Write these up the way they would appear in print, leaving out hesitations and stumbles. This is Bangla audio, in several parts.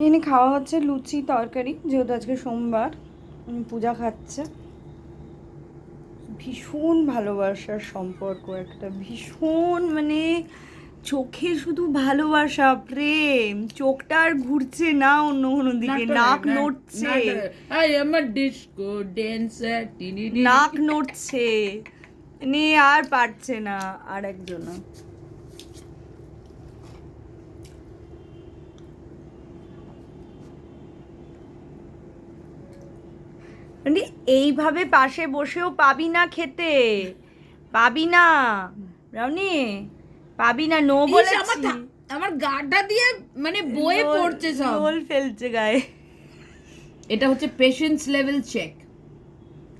এখানে খাওয়া হচ্ছে লুচি তরকারি, যেহেতু আজকে সোমবার। পূজা খাচ্ছে। ভীষণ ভালোবাসার সম্পর্ক একটা, ভীষণ মানে চোখে শুধু ভালোবাসা, প্রেম। চোখটা আর ঘুরছে না অন্য কোনো দিকে, নাক নড়ছে, আমার ডিস্কো ড্যান্সার, নাক নড়ছে, মানে আর পারছে না আর একজন। মানে এইভাবে পাশে বসেও পাবি না খেতে, পাবি না রাউনি, পাবি না। নো বলেছি। আমার গাটা দিয়ে মানে বয়ে পড়ছে সব, রোল ফেলছে গায়ে। এটা হচ্ছে patience level check.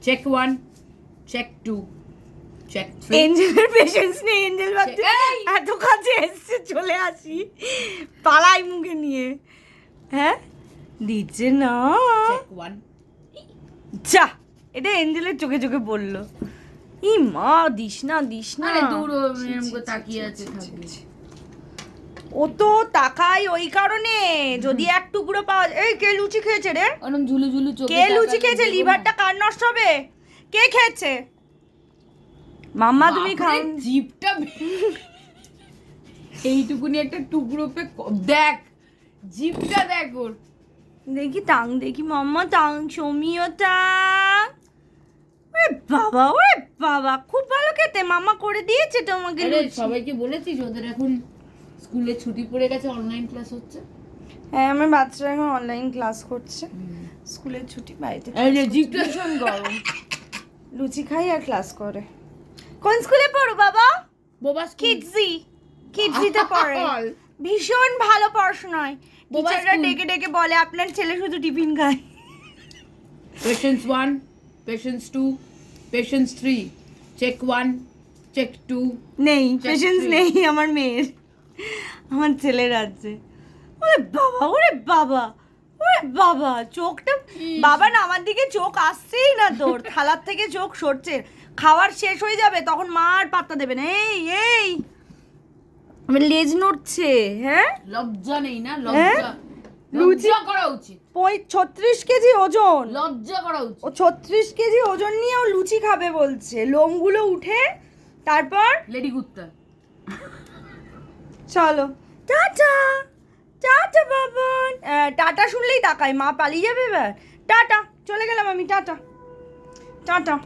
Check 1, check 2, check 3। এঞ্জেলের পেশেন্স নেই, এঞ্জেল ভাবছে এত কাছে এসছে চলে আসি, পালাই মুখে নিয়ে। হ্যাঁ দিচ্ছে না, চেক 1। যা, এটা এঞ্জেলের চোখে চোখে বললো। ই মা, দিস না দিস না। আরে দূর এরকম তাকিয়ে আছে থাকবে। ও তো তাকাই ওই কারণে, যদি এক টুকরো পাওয়া যায়। এই কে লুচি খেয়েছে রে? ওরম ঝুলু ঝুলু চোখে কে লুচি খেয়েছে? লিভারটা কার নষ্ট হবে? কে খেয়েছে? মাম্মা তুমি খাও। জিভটা এইটুকুনি একটা টুকরো পে দেখ, জিভটা দেখ ওর। দেখি টাং, দেখি মাম্মা টাং, সমিও টাং। ওরে বাবা, ওরে বাবা, খুব ভালো খেতে। মাম্মা করে দিয়েছে তোমাকে লুচি। সবাইকে বলেছিস ওদের এখন স্কুলে ছুটি পড়ে গেছে, অনলাইন ক্লাস হচ্ছে? হ্যাঁ, আমার বাচ্চারা এখন অনলাইন ক্লাস করছে। স্কুলের ছুটি, বাড়িতে ভীষণ গরম। লুচি খাই আর ক্লাস করে। কোন স্কুলে পড়ো বাবা? বোবা কিডজি, কিডজিতে পড়ে। ভীষণ ভালো পড়াশোনায়। টিচাররা ডেকে ডেকে বলে আপনার ছেলে শুধু টিফিন খায়। Patience 1, patience 2, patience 3, check 1, check 2। নেই, পেশেন্স নেই আমার মেয়ের, আমার ছেলের আছে। ওরে বাবা, ওরে বাবা, ওরে বাবা, চোখটা বাবা না আমার দিকে চোখ আসছেই না তোর, থালার থেকে চোখ সরছে। খাওয়ার শেষ হয়ে যাবে তখন মা আর পাত্তা দেবে না। এই এই আমার লেজ নড়ছে। হ্যাঁ, লজ্জা নেই না? লজ্জা, লুচি লজ্জা করা উচিত। 36 কেজি ওজন, লজ্জা করা উচিত। ও 36 কেজি ওজন নিয়ে ও লুচি খাবে বলছে। লোমগুলো উঠে তারপর লেডি কুত্তা। চলো টাটা, টাটা বাবা। টাটা শুনলেই তাকাই, মা পালিয়ে যাবে এবার। টাটা, চলে গেলাম আমি, টাটা টাটা।